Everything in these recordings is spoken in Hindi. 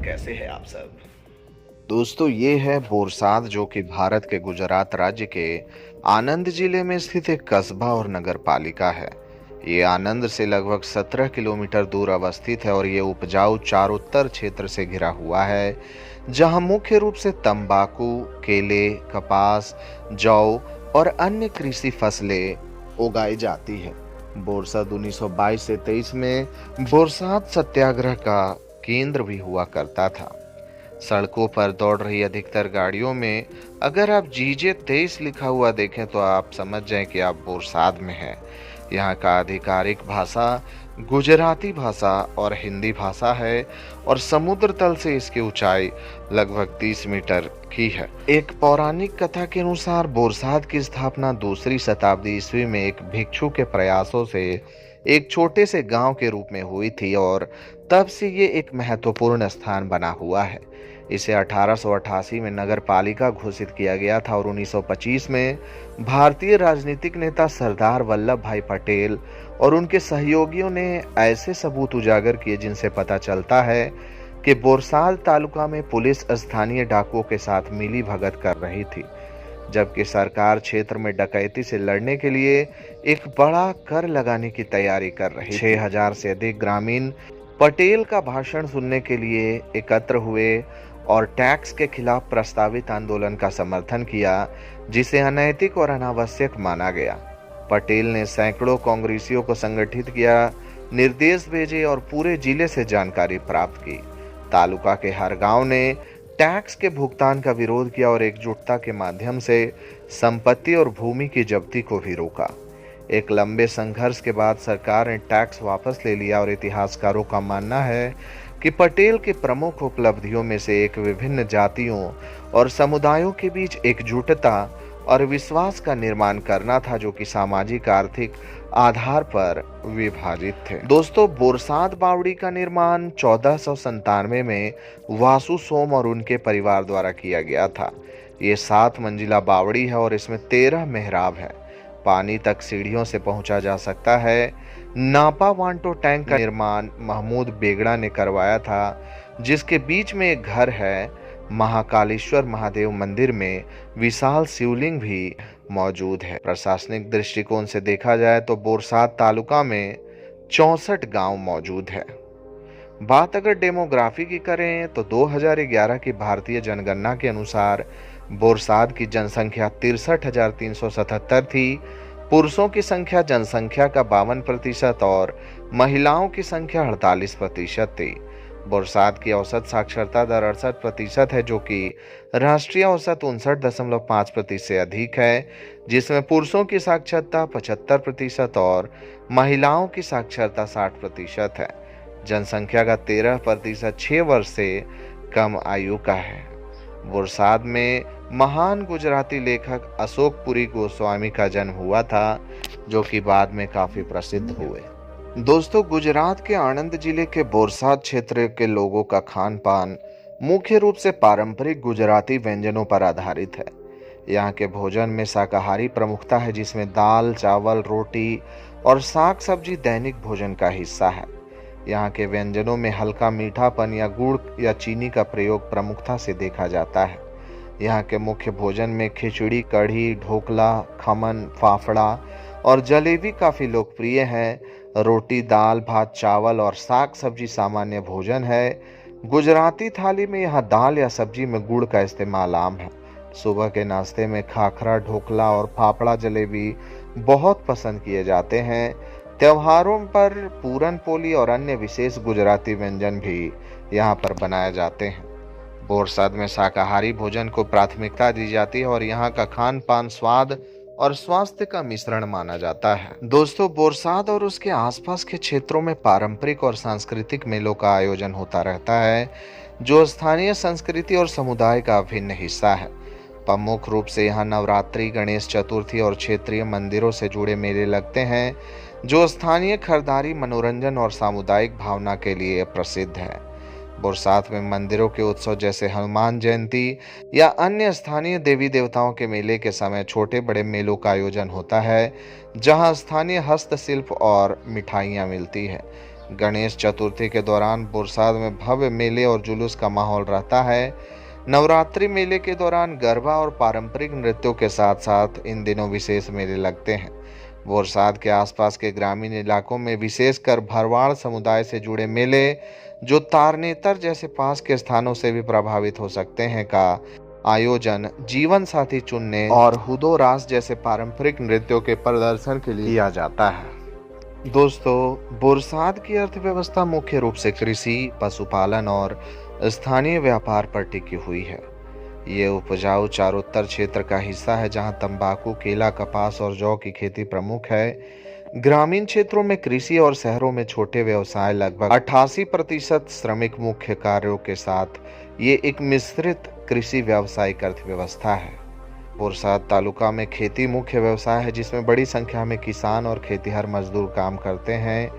कैसे हैं आप सब। दोस्तों ये है बोरसाद, जो कि भारत के गुजरात राज्य के आनंद जिले में स्थित एक कस्बा और नगर पालिका है। ये आनंद से लगभग 17 किलोमीटर दूर अवस्थित है और ये उपजाऊ चारोत्तर क्षेत्र से घिरा हुआ है, जहां मुख्य रूप से तंबाकू, केले, कपास, जौ और अन्य कृषि फसलें उगाई जाती है। बोरसाद 1922 से 23 में बोरसाद सत्याग्रह का केंद्र भी हुआ करता था। सड़कों पर दौड़ रही अधिकतर गाड़ियों में अगर आप जीजे 23 लिखा हुआ देखें तो आप समझ जाएं कि आप बोरसाद में हैं। यहाँ का आधिकारिक भाषा गुजराती भाषा और हिंदी भाषा है और समुद्र तल से इसकी ऊंचाई लगभग 30 मीटर की है। एक पौराणिक कथा के अनुसार बोरसाद की स्थापना 2री शताब्दी ईस्वी में एक भिक्षु के प्रयासों से एक छोटे से गांव के रूप में हुई थी और तब से ये एक महत्वपूर्ण स्थान बना हुआ है। इसे 1888 में नगर पालिका घोषित किया गया था और 1925 में भारतीय राजनीतिक नेता सरदार वल्लभ भाई पटेल और उनके सहयोगियों ने ऐसे सबूत उजागर किए जिनसे पता चलता है कि बोरसाद तालुका में पुलिस स्थानीय डाकुओं के साथ मिली भगत कर रही थी, जबकि सरकार क्षेत्र में डकैती से लड़ने के लिए एक बड़ा कर लगाने की तैयारी कर रही थी। 6000 से अधिक ग्रामीण पटेल का भाषण सुनने के लिए एकत्र हुए और टैक्स के खिलाफ प्रस्तावित आंदोलन का समर्थन किया, जिसे अनैतिक और अनावश्यक माना गया। पटेल ने सैकड़ों कांग्रेसियों को संगठित किया, निर्देश भेजे और पूरे जिले से जानकारी प्राप्त की। तालुका के हर गांव ने टैक्स के भुगतान का विरोध किया और एकजुटता के माध्यम से संपत्ति और भूमि की जब्ती को भी रोका। एक लंबे संघर्ष के बाद सरकार ने टैक्स वापस ले लिया और इतिहासकारों का मानना है कि पटेल की प्रमुख उपलब्धियों में से एक विभिन्न जातियों और समुदायों के बीच एकजुटता और विश्वास का निर्माण करना था, जो कि सामाजिक आर्थिक आधार पर विभाजित थे। दोस्तों, बोरसाद बावड़ी का निर्माण 1497 में वासु सोम और उनके परिवार द्वारा किया गया था। ये 7 मंजिला बावड़ी है और इसमें 13 मेहराब है। पानी तक सीढ़ियों से पहुंचा जा सकता है। नापा वांटो टैंक का निर्माण महमूद बेगड़ा ने करवाया था, जिसके बीच में एक घर है। महाकालेश्वर महादेव मंदिर में विशाल शिवलिंग भी मौजूद है। प्रशासनिक दृष्टिकोण से देखा जाए तो बोरसाद तालुका में 64 गांव मौजूद है। बात अगर डेमोग्राफी की करें तो 2011 की भारतीय जनगणना के अनुसार बोरसाद की जनसंख्या 63,377 थी। पुरुषों की संख्या जनसंख्या का 52% और महिलाओं की संख्या 48% थी। बोरसाद की औसत साक्षरता दर 68% है, जो कि राष्ट्रीय औसत 59.5% से अधिक है, जिसमें पुरुषों की साक्षरता 75% और महिलाओं की साक्षरता 60% है। जनसंख्या का 13% 6 वर्ष से कम आयु का है। बोरसाद में महान गुजराती लेखक अशोकपुरी गोस्वामी का जन्म हुआ था, जो कि बाद में काफी प्रसिद्ध हुए। दोस्तों, गुजरात के आनंद जिले के बोरसाद क्षेत्र के लोगों का खान पान मुख्य रूप से पारंपरिक गुजराती व्यंजनों पर आधारित है। यहाँ के भोजन में शाकाहारी प्रमुखता है, जिसमें दाल, चावल, रोटी और साग सब्जी दैनिक भोजन का हिस्सा है। यहाँ के व्यंजनों में हल्का मीठापन या गुड़ या चीनी का प्रयोग प्रमुखता से देखा जाता है। यहाँ के मुख्य भोजन में खिचड़ी, कढ़ी, ढोकला, खमन, फाफड़ा और जलेबी काफी लोकप्रिय हैं। रोटी, दाल, भात, चावल और साग सब्जी सामान्य भोजन है। गुजराती थाली में यहाँ दाल या सब्जी में गुड़ का इस्तेमाल आम है। सुबह के नाश्ते में खाखरा, ढोकला और फाफड़ा जलेबी बहुत पसंद किए जाते हैं। त्योहारों पर पूरन पोली और अन्य विशेष गुजराती व्यंजन भी यहाँ पर बनाए जाते हैं। बोरसाद में शाकाहारी भोजन को प्राथमिकता दी जाती है और यहाँ का खान पान स्वाद और स्वास्थ्य का मिश्रण माना जाता है। दोस्तों, बोरसाद और उसके आसपास के क्षेत्रों में पारंपरिक और सांस्कृतिक मेलों का आयोजन होता रहता है, जो स्थानीय संस्कृति और समुदाय का अभिन्न हिस्सा है। प्रमुख रूप से यहाँ नवरात्रि, गणेश चतुर्थी और क्षेत्रीय मंदिरों से जुड़े मेले लगते हैं, जो स्थानीय खरीदारी, मनोरंजन और सामुदायिक भावना के लिए प्रसिद्ध है। बरसात में मंदिरों के उत्सव जैसे हनुमान जयंती या अन्य स्थानीय देवी देवताओं के मेले के समय छोटे बड़े मेलों का आयोजन होता है, जहां स्थानीय हस्तशिल्प और मिठाइयां मिलती है। गणेश चतुर्थी के दौरान बरसात में भव्य मेले और जुलूस का माहौल रहता है। नवरात्रि मेले के दौरान गरबा और पारंपरिक नृत्यों के साथ साथ इन दिनों विशेष मेले लगते हैं। बोरसाद के आसपास के ग्रामीण इलाकों में विशेषकर भरवाड़ समुदाय से जुड़े मेले, जो तारनेतर जैसे पास के स्थानों से भी प्रभावित हो सकते हैं, का आयोजन जीवन साथी चुनने और हुदो रास जैसे पारंपरिक नृत्यों के प्रदर्शन के लिए किया जाता है। दोस्तों, बोरसाद की अर्थव्यवस्था मुख्य रूप से कृषि, पशुपालन और स्थानीय व्यापार पर टिकी हुई है। ये उपजाऊ चारोत्तर क्षेत्र का हिस्सा है, जहां तंबाकू, केला, कपास और जौ की खेती प्रमुख है। ग्रामीण क्षेत्रों में कृषि और शहरों में छोटे व्यवसाय लगभग 88% श्रमिक मुख्य कार्यों के साथ ये एक मिश्रित कृषि व्यावसायिक अर्थव्यवस्था है। बोरसाद तालुका में खेती मुख्य व्यवसाय है, जिसमें बड़ी संख्या में किसान और खेतिहर मजदूर काम करते हैं।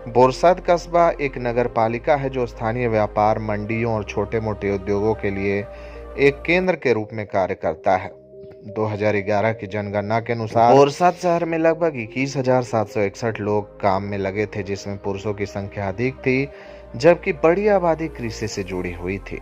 बोरसाद कस्बा एक नगर पालिका है, जो स्थानीय व्यापार, मंडियों और छोटे मोटे उद्योगों के लिए एक केंद्र के रूप में कार्य करता है। 2011 की जनगणना के अनुसार बोरसाद शहर में लगभग 21,761 लोग काम में लगे थे, जिसमें पुरुषों की संख्या अधिक थी, जबकि बड़ी आबादी कृषि से जुड़ी हुई थी।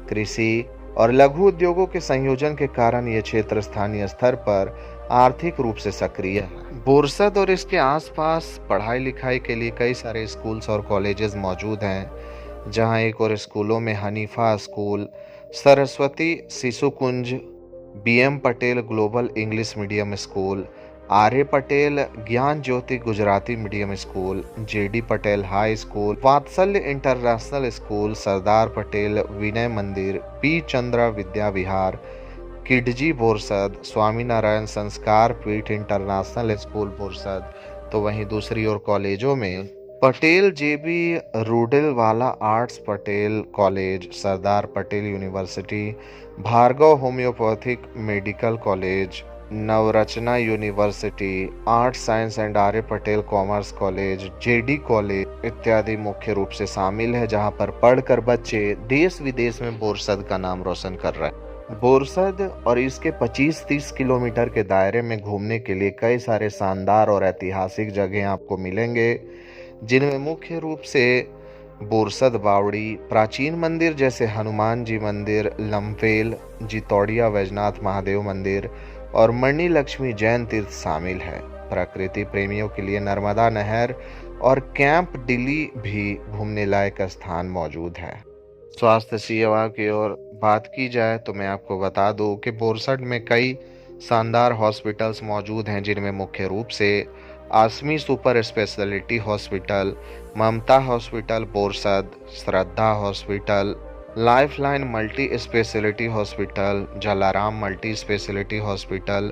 कृषि और लघु उद्योगों के संयोजन के कारण यह क्षेत्र स्थानीय स्तर पर आर्थिक रूप से सक्रिय है। बोरसद और इसके आसपास पढ़ाई लिखाई के लिए कई सारे स्कूल्स और कॉलेजेस मौजूद हैं, जहां एक और स्कूलों में Hanifa school, Saraswati Shishu Kunj, BM Patel global English medium school, Arya Patel Gyan Jyoti Gujarati medium school, JD Patel high school, Vatsalya international school, Sardar Patel Vinay Mandir, P Chandra Vidya Vihar, Kidzee Borsad, Swaminarayan Sanskar Peeth international school Borsad, तो वहीं दूसरी ओर कॉलेजों में Patel JB Rudelwala arts Patel college, Sardar Patel university, Bhargav homeopathic medical college, Navrachana university, art science and Arya Patel commerce college, JD college इत्यादि मुख्य रूप से शामिल है, जहां पर पढ़कर बच्चे देश विदेश में बोरसद का नाम रोशन कर रहे हैं। बोरसद और इसके 25-30 किलोमीटर के दायरे में घूमने के लिए कई सारे शानदार और ऐतिहासिक जगह आपको मिलेंगे, जिनमें मुख्य रूप से बोरसद बावड़ी, प्राचीन मंदिर जैसे हनुमान जी मंदिर, लम्फेल, जितौड़िया वैजनाथ महादेव मंदिर और मणि लक्ष्मी जैन तीर्थ शामिल है। प्रकृति प्रेमियों के लिए नर्मदा नहर और कैंप डिली भी घूमने लायक स्थान मौजूद है। स्वास्थ्य सेवा की ओर बात की जाए तो मैं आपको बता दूं कि बोरसद में कई शानदार हॉस्पिटल्स मौजूद हैं, जिनमें मुख्य रूप से Aasmi super speciality hospital, Mamta hospital Borsad, Shraddha hospital, Lifeline multi speciality hospital, Jalaram multi speciality hospital,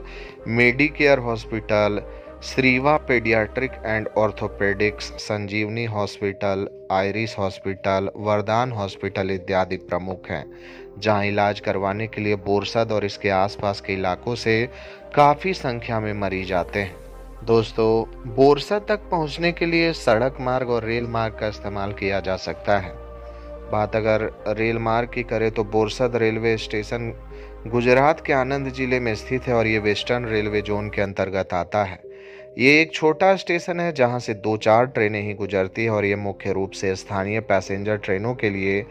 Medicare hospital, Shriva paediatric and orthopaedics, Sanjeevani hospital, Iris hospital, Vardaan hospital इत्यादि प्रमुख हैं, जहां इलाज करवाने के लिए बोरसद और इसके आसपास के इलाकों से काफ़ी संख्या में मरीज आते हैं। दोस्तों, बोरसद तक पहुंचने के लिए सड़क मार्ग और रेल मार्ग का इस्तेमाल किया जा सकता है। बात अगर रेल मार्ग की करें तो बोरसद रेलवे स्टेशन गुजरात के आनंद जिले में स्थित है और ये वेस्टर्न रेलवे जोन के अंतर्गत आता है। ये एक छोटा स्टेशन है, जहां से 2-4 ट्रेनें ही गुजरती है और ये मुख्य रूप से स्थानीय पैसेंजर ट्रेनों के लिए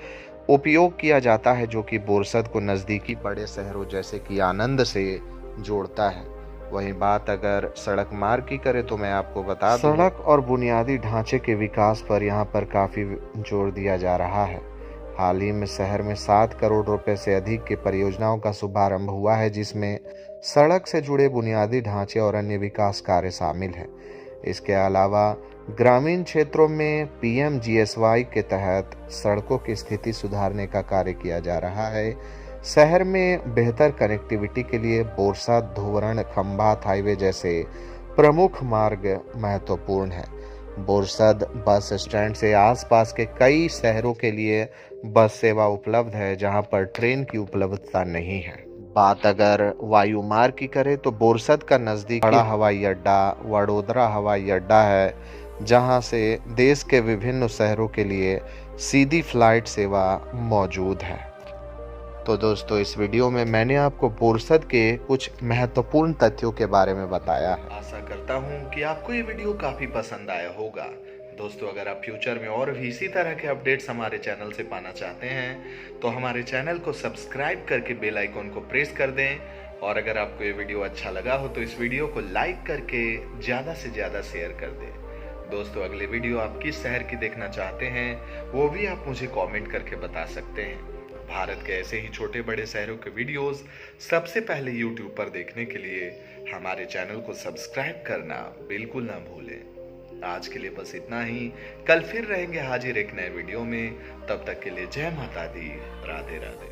उपयोग किया जाता है, जो कि बोरसद को नज़दीकी बड़े शहरों जैसे कि आनंद से जोड़ता है। वहीं बात अगर सड़क मार्ग की करें तो मैं आपको बता दूं, सड़क और बुनियादी ढांचे के विकास पर यहाँ पर काफ़ी जोर दिया जा रहा है। हाल ही में शहर में 7 करोड़ रुपए से अधिक की परियोजनाओं का शुभारंभ हुआ है, जिसमें सड़क से जुड़े बुनियादी ढांचे और अन्य विकास कार्य शामिल हैं। इसके अलावा ग्रामीण क्षेत्रों में PMGSY के तहत सड़कों की स्थिति सुधारने का कार्य किया जा रहा है। शहर में बेहतर कनेक्टिविटी के लिए बोरसद धोवरण खंभात हाईवे जैसे प्रमुख मार्ग महत्वपूर्ण है। बोरसद बस स्टैंड से आसपास के कई शहरों के लिए बस सेवा उपलब्ध है, जहां पर ट्रेन की उपलब्धता नहीं है। बात अगर वायु मार्ग की करें तो बोरसद का नज़दीकी बड़ा हवाई अड्डा वडोदरा हवाई अड्डा है, जहां से देश के विभिन्न शहरों के लिए सीधी फ्लाइट सेवा मौजूद है। तो दोस्तों, इस वीडियो में मैंने आपको बोरसद के कुछ महत्वपूर्ण तथ्यों के बारे में बताया है। आशा करता हूं कि आपको ये वीडियो काफी पसंद आया होगा। दोस्तों, अगर आप फ्यूचर में और भी इसी तरह के अपडेट्स हमारे चैनल से पाना चाहते हैं तो हमारे चैनल को सब्सक्राइब करके बेल आइकन को प्रेस कर दें। और अगर आपको ये वीडियो अच्छा लगा हो तो इस वीडियो को लाइक करके ज़्यादा से ज़्यादा शेयर कर दें। दोस्तों, अगले वीडियो आप किस शहर की देखना चाहते हैं वो भी आप मुझे कमेंट करके बता सकते हैं। भारत के ऐसे ही छोटे बड़े शहरों के वीडियोस सबसे पहले YouTube पर देखने के लिए हमारे चैनल को सब्सक्राइब करना बिल्कुल ना भूलें। आज के लिए बस इतना ही। कल फिर रहेंगे हाजिर एक नए वीडियो में। तब तक के लिए जय माता दी, राधे राधे।